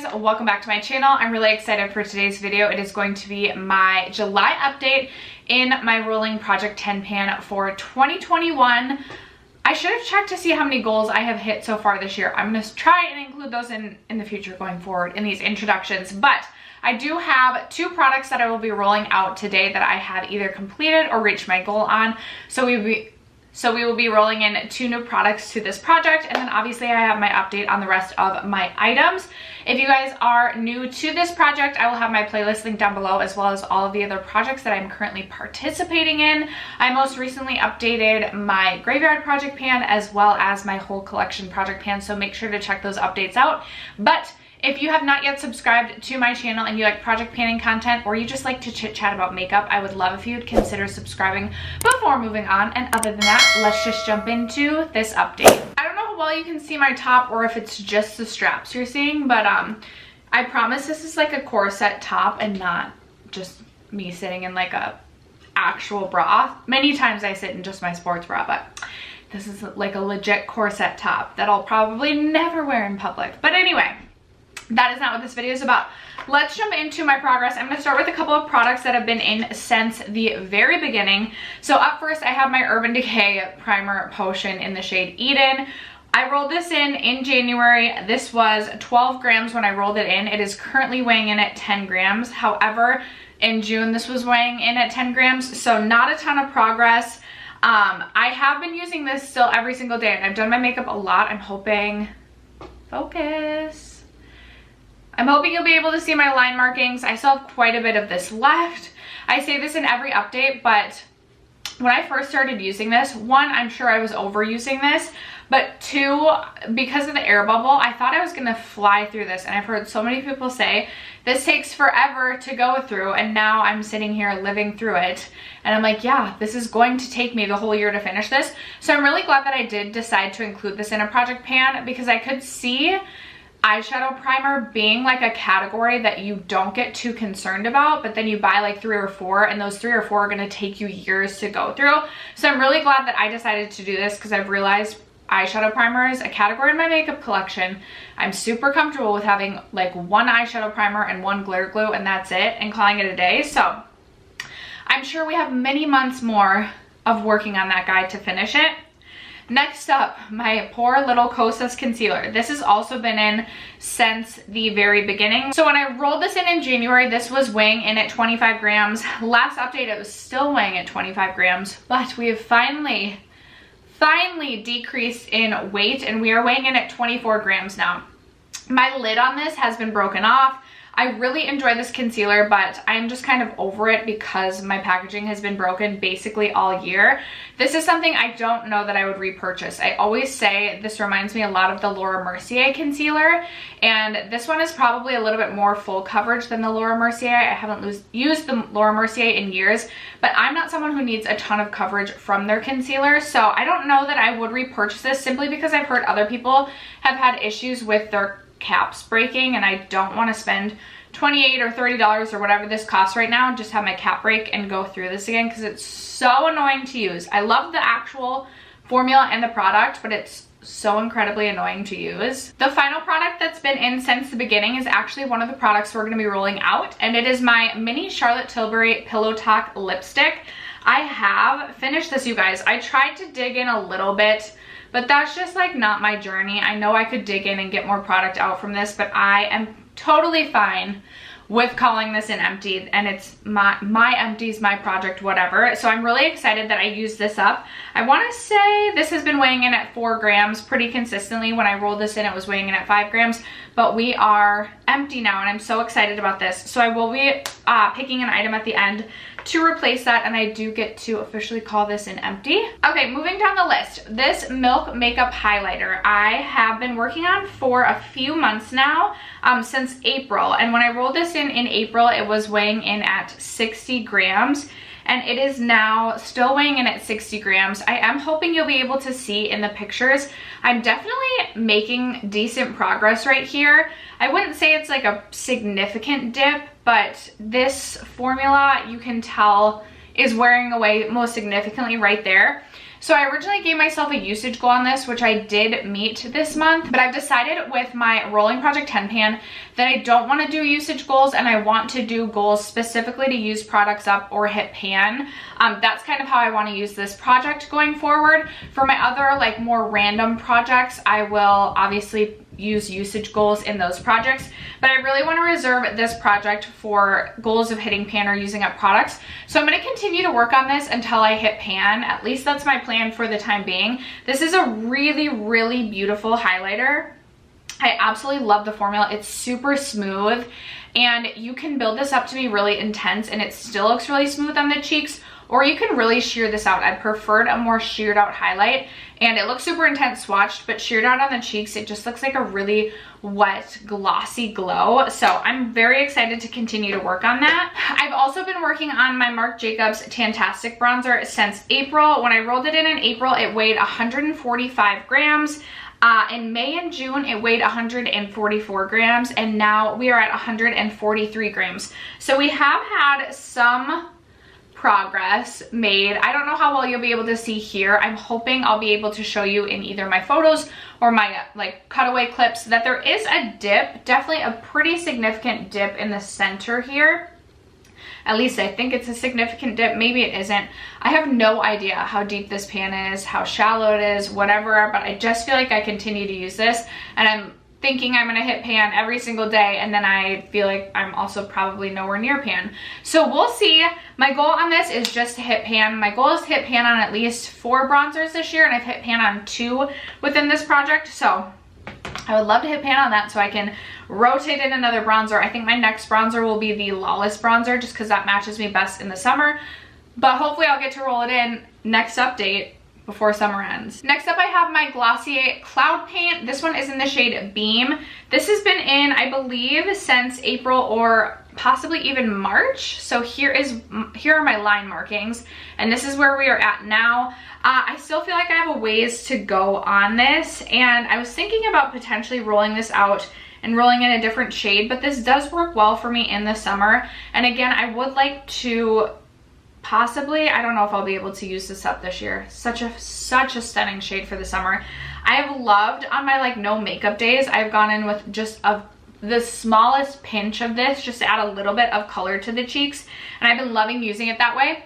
guys, welcome back to my channel. I'm really excited for today's video. It is going to be my July update in my rolling Project 10 pan for 2021. I should have checked to see how many goals I have hit so far this year. I'm going to try and include those in the future going forward in these introductions, but I do have 2 products that I will be rolling out today that I have either completed or reached my goal on. So we will be rolling in 2 new products to this project, and then obviously I have my update on the rest of my items. If you guys are new to this project, I will have my playlist linked down below, as well as all of the other projects that I'm currently participating in. I most recently updated my graveyard project pan as well as my whole collection project pan, so make sure to check those updates out. But if you have not yet subscribed to my channel and you like project panning content, or you just like to chit chat about makeup, I would love if you'd consider subscribing before moving on. And other than that, let's just jump into this update. I don't know how well you can see my top or if it's just the straps you're seeing, but I promise this is like a corset top and not just me sitting in like a actual bra. Many times I sit in just my sports bra, but this is like a legit corset top that I'll probably never wear in public. But anyway, that is not what this video is about. Let's jump into my progress. I'm going to start with a couple of products that have been in since the very beginning. So up first, I have my Urban Decay Primer Potion in the shade Eden. I rolled this in January. This was 12 grams when I rolled it in. It is currently weighing in at 10 grams. However, in June, this was weighing in at 10 grams, so not a ton of progress. I have been using this still every single day, and I've done my makeup a lot. I'm hoping, focus. I'm hoping you'll be able to see my line markings. I still have quite a bit of this left. I say this in every update, but when I first started using this, 1, I'm sure I was overusing this, but 2, because of the air bubble, I thought I was gonna fly through this, and I've heard so many people say this takes forever to go through, and now I'm sitting here living through it, and I'm like, yeah, this is going to take me the whole year to finish this. So I'm really glad that I did decide to include this in a project pan, because I could see eyeshadow primer being like a category that you don't get too concerned about, but then you buy like 3 or 4, and those 3 or 4 are going to take you years to go through. So I'm really glad that I decided to do this, because I've realized eyeshadow primer is a category in my makeup collection. I'm super comfortable with having like 1 eyeshadow primer and 1 glitter glue, and that's it, and calling it a day. So I'm sure we have many months more of working on that guide to finish it. Next up, my poor little Kosas concealer. This has also been in since the very beginning. So when I rolled this in January, this was weighing in at 25 grams. Last update, it was still weighing at 25 grams, but we have finally decreased in weight, and we are weighing in at 24 grams now. My lid on this has been broken off. I really enjoy this concealer, but I'm just kind of over it because my packaging has been broken basically all year. This is something I don't know that I would repurchase. I always say this reminds me a lot of the Laura Mercier concealer, and this one is probably a little bit more full coverage than the Laura Mercier. I haven't used the Laura Mercier in years, but I'm not someone who needs a ton of coverage from their concealer, so I don't know that I would repurchase this, simply because I've heard other people have had issues with their caps breaking, and I don't want to spend $28 or $30 or whatever this costs right now and just have my cap break and go through this again, because it's so annoying to use. I love the actual formula and the product, but it's so incredibly annoying to use. The final product that's been in since the beginning is actually one of the products we're going to be rolling out, and it is my mini Charlotte Tilbury Pillow Talk lipstick. I have finished this, you guys. I tried to dig in a little bit, but that's just like not my journey. I know I could dig in and get more product out from this, but I am totally fine with calling this an empty, and it's my empties, my project, whatever. So I'm really excited that I used this up. I want to say this has been weighing in at 4 grams pretty consistently. When I rolled this in, it was weighing in at 5 grams, but we are empty now, and I'm so excited about this. So I will be picking an item at the end to replace that, and I do get to officially call this an empty. Okay, moving down the list, this Milk Makeup Highlighter I have been working on for a few months now, since April, and when I rolled this in April, it was weighing in at 60 grams, and it is now still weighing in at 60 grams. I am hoping you'll be able to see in the pictures. I'm definitely making decent progress right here. I wouldn't say it's like a significant dip, but this formula, you can tell, is wearing away most significantly right there. So I originally gave myself a usage goal on this, which I did meet this month, but I've decided with my Rolling Project 10 pan that I don't want to do usage goals, and I want to do goals specifically to use products up or hit pan. That's kind of how I want to use this project going forward. For my other like more random projects, I will obviously use usage goals in those projects, but I really want to reserve this project for goals of hitting pan or using up products. So I'm going to continue to work on this until I hit pan. At least that's my plan for the time being. This is a really, really beautiful highlighter. I absolutely love the formula. It's super smooth, and you can build this up to be really intense and it still looks really smooth on the cheeks, or you can really sheer this out. I preferred a more sheared out highlight, and it looks super intense swatched, but sheared out on the cheeks, it just looks like a really wet, glossy glow. So I'm very excited to continue to work on that. I've also been working on my Marc Jacobs Tantastic Bronzer since April. When I rolled it in April, it weighed 145 grams. In May and June, it weighed 144 grams, and now we are at 143 grams. So we have had some progress made. I don't know how well you'll be able to see here. I'm hoping I'll be able to show you in either my photos or my like cutaway clips that there is a dip, definitely a pretty significant dip in the center here. At least I think it's a significant dip. Maybe it isn't. I have no idea how deep this pan is, how shallow it is, whatever, but I just feel like I continue to use this, and I'm thinking I'm gonna hit pan every single day, and then I feel like I'm also probably nowhere near pan. So we'll see. My goal on this is just to hit pan. My goal is to hit pan on at least 4 bronzers this year, and I've hit pan on 2 within this project. So I would love to hit pan on that so I can rotate in another bronzer. I think my next bronzer will be the Lawless bronzer, just because that matches me best in the summer. But hopefully I'll get to roll it in next update before summer ends. Next up, I have my Glossier Cloud Paint. This one is in the shade Beam. This has been in, I believe, since April or possibly even March. So here are my line markings, and this is where we are at now. I still feel like I have a ways to go on this, and I was thinking about potentially rolling this out and rolling in a different shade, but this does work well for me in the summer. And again, I would like to possibly, I don't know if I'll be able to use this up this year. Such a stunning shade for the summer. I have loved on my like no makeup days, I've gone in with just the smallest pinch of this just to add a little bit of color to the cheeks, and I've been loving using it that way.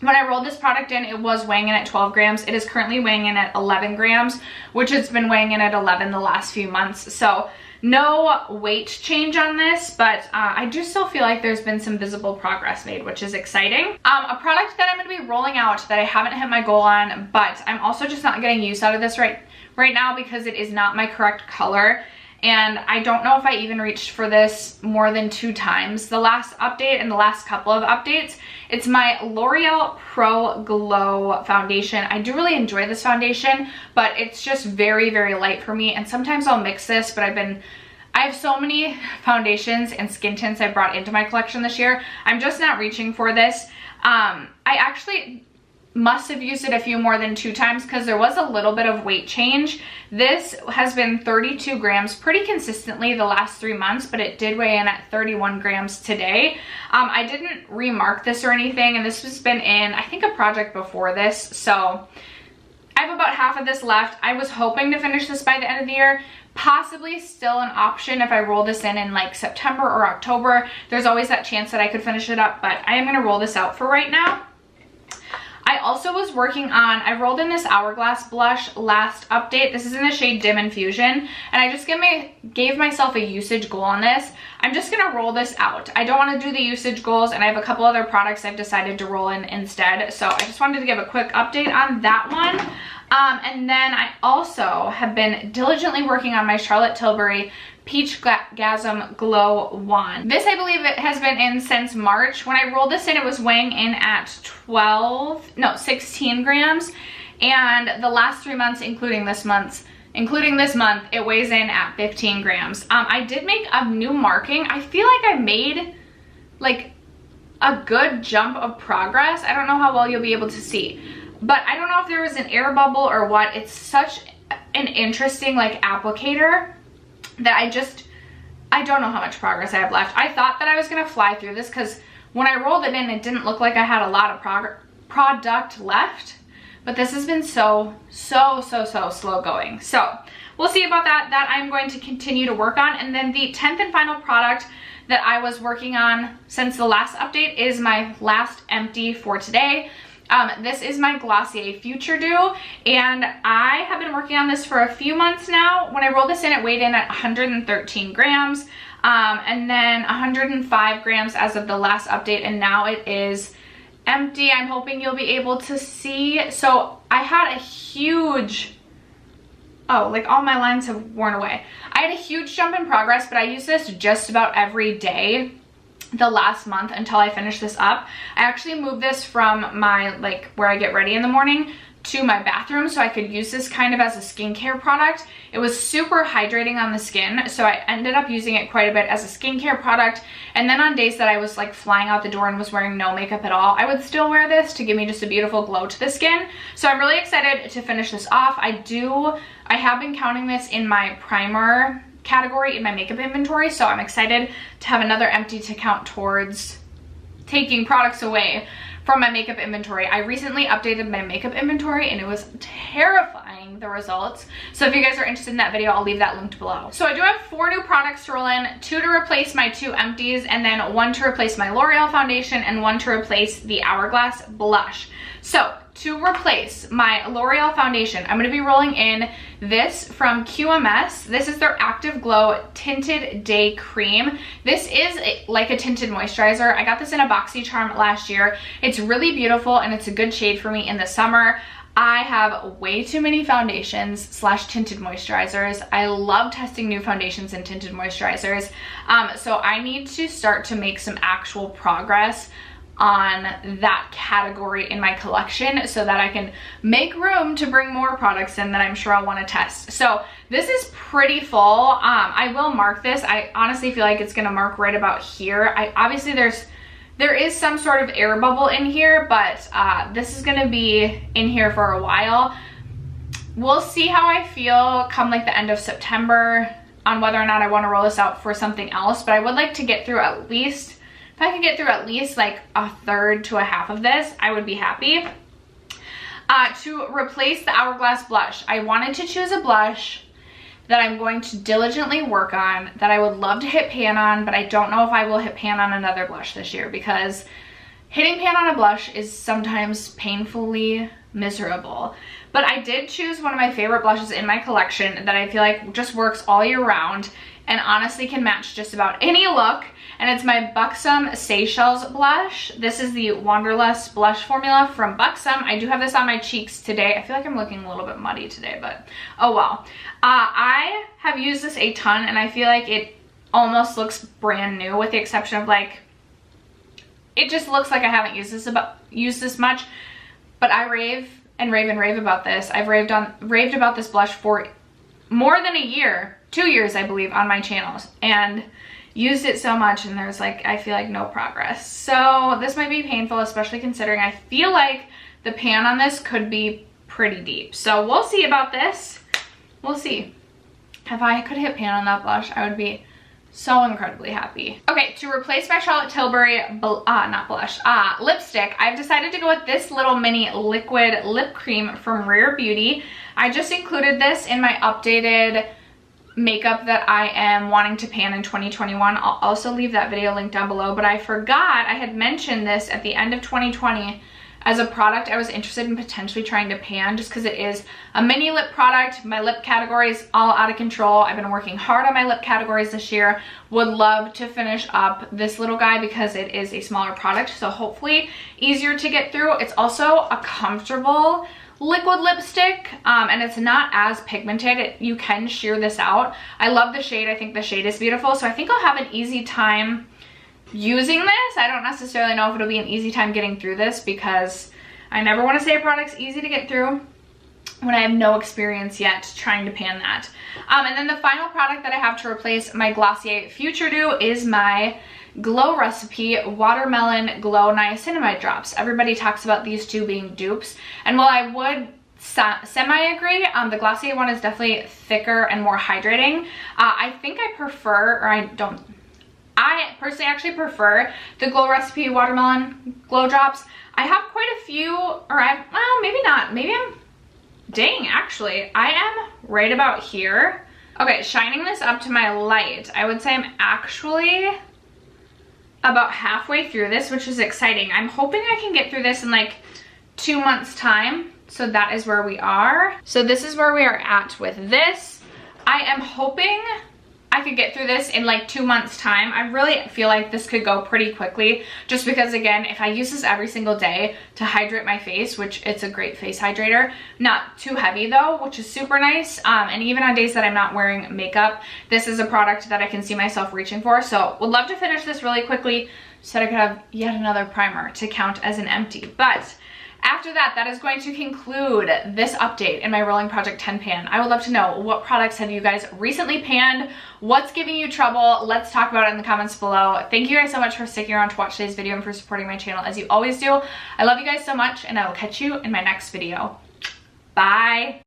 When I rolled this product in, it was weighing in at 12 grams. It is currently weighing in at 11 grams, which has been weighing in at 11 the last few months. So no weight change on this, but I do still feel like there's been some visible progress made, which is exciting. A product that I'm going to be rolling out that I haven't hit my goal on, but I'm also just not getting use out of this right now because it is not my correct color. And I don't know if I even reached for this more than 2 times. The last update and the last couple of updates, it's my L'Oreal Pro Glow foundation. I do really enjoy this foundation, but it's just very, very light for me. And sometimes I'll mix this, but I have so many foundations and skin tints I brought into my collection this year. I'm just not reaching for this. I actually must have used it a few more than 2 times because there was a little bit of weight change. This has been 32 grams pretty consistently the last 3 months, but it did weigh in at 31 grams today. I didn't remark this or anything, and this has been in, I think, a project before this. So I have about half of this left. I was hoping to finish this by the end of the year. Possibly still an option if I roll this in like September or October. There's always that chance that I could finish it up, but I am going to roll this out for right now. I also was working on, I rolled in this Hourglass blush last update. This is in the shade Dim Infusion, and I just gave myself a usage goal on this. I'm just gonna roll this out. I don't wanna do the usage goals, and I have a couple other products I've decided to roll in instead. So I just wanted to give a quick update on that one. And then I also have been diligently working on my Charlotte Tilbury Peach Gasm Glow Wand. This, I believe, it has been in since March. When I rolled this in, it was weighing in at 16 grams. And the last 3 months, including this month, it weighs in at 15 grams. I did make a new marking. I feel like I made like a good jump of progress. I don't know how well you'll be able to see, but I don't know if there was an air bubble or what. It's such an interesting like applicator that I don't know how much progress I have left. I thought that I was gonna fly through this because when I rolled it in, it didn't look like I had a lot of product left, but this has been so slow going. So we'll see about that. That I'm going to continue to work on. And then the 10th and final product that I was working on since the last update is my last empty for today. This is my Glossier Future Dew, and I have been working on this for a few months now. When I rolled this in, it weighed in at 113 grams, and then 105 grams as of the last update, and now it is empty. I'm hoping you'll be able to see. So I had a huge, oh, like all my lines have worn away. I had a huge jump in progress, but I use this just about every day the last month until I finish this up. I actually moved this from my, like, where I get ready in the morning to my bathroom so I could use this kind of as a skincare product. It was super hydrating on the skin, so I ended up using it quite a bit as a skincare product. And then on days that I was like flying out the door and was wearing no makeup at all, I would still wear this to give me just a beautiful glow to the skin. So I'm really excited to finish this off. I have been counting this in my primer category in my makeup inventory, so I'm excited to have another empty to count towards taking products away from my makeup inventory. I recently updated my makeup inventory and it was terrifying, the results. So if you guys are interested in that video, I'll leave that linked below. So I do have 4 new products to roll in, 2 to replace my 2 empties, and then 1 to replace my L'Oreal foundation and 1 to replace the Hourglass blush. So to replace my L'Oreal foundation, I'm going to be rolling in this from QMS. This is their Active Glow Tinted Day Cream. This is like a tinted moisturizer. I got this in a BoxyCharm last year. It's really beautiful and it's a good shade for me in the summer. I have way too many foundations slash tinted moisturizers. I love testing new foundations and tinted moisturizers. So I need to start to make some actual progress on that category in my collection so that I can make room to bring more products in that I'm sure I'll want to test. So this is pretty full. I will mark this. I honestly feel like it's going to mark right about here. Obviously there is some sort of air bubble in here, but this is going to be in here for a while. We'll see how I feel come like the end of September on whether or not I want to roll this out for something else, but I would like to get through at least, if I could get through at least like a third to a half of this, I would be happy. To replace the Hourglass blush, I wanted to choose a blush that I'm going to diligently work on, that I would love to hit pan on, but I don't know if I will hit pan on another blush this year because hitting pan on a blush is sometimes painfully miserable. But I did choose one of my favorite blushes in my collection that I feel like just works all year round and honestly can match just about any look. And it's my Buxom Seychelles blush. This is the Wanderlust blush formula from Buxom. I do have this on my cheeks today. I feel like I'm looking a little bit muddy today, but oh well. I have used this a ton and I feel like it almost looks brand new with the exception of like, it just looks like I haven't used this much, but I rave and rave and rave about this. I've raved about this blush for more than a year, 2 years I believe, on my channels, and used it so much and there's like, I feel like no progress. So this might be painful, especially considering I feel like the pan on this could be pretty deep. So we'll see about this. We'll see. If I could hit pan on that blush, I would be so incredibly happy. Okay, to replace my Charlotte Tilbury, lipstick, I've decided to go with this little mini liquid lip cream from Rare Beauty. I just included this in my updated makeup that I am wanting to pan in 2021. I'll also leave that video linked down below, but I forgot I had mentioned this at the end of 2020 as a product I was interested in potentially trying to pan just because it is a mini lip product. My lip category is all out of control. I've been working hard on my lip categories this year. Would love to finish up this little guy because it is a smaller product, so hopefully easier to get through. It's also a comfortable liquid lipstick and it's not as pigmented. You can sheer this out. I love the shade. I think the shade is beautiful, so I think I'll have an easy time using this. I don't necessarily know if it'll be an easy time getting through this because I never want to say a product's easy to get through when I have no experience yet trying to pan that. And then the final product that I have to replace my Glossier Future Dew is my Glow Recipe Watermelon Glow Niacinamide Drops. Everybody talks about these two being dupes, and while I would semi-agree, the Glossier one is definitely thicker and more hydrating. I think I prefer, or I don't, I personally actually prefer the Glow Recipe Watermelon Glow Drops. I have quite a few, or well, maybe not. Maybe dang, actually, I am right about here. Okay, shining this up to my light, I would say I'm actually about halfway through this, which is exciting. I'm hoping I can get through this in like 2 months' time. So that is where we are. So this is where we are at with this. I am hoping I could get through this in like 2 months' time. I really feel like this could go pretty quickly, just because again, if I use this every single day to hydrate my face, which it's a great face hydrator, not too heavy though, which is super nice. And even on days that I'm not wearing makeup, this is a product that I can see myself reaching for. So would love to finish this really quickly so that I could have yet another primer to count as an empty. But after that, that is going to conclude this update in my Rolling Project 10 pan. I would love to know, what products have you guys recently panned? What's giving you trouble? Let's talk about it in the comments below. Thank you guys so much for sticking around to watch today's video and for supporting my channel as you always do. I love you guys so much, and I will catch you in my next video. Bye.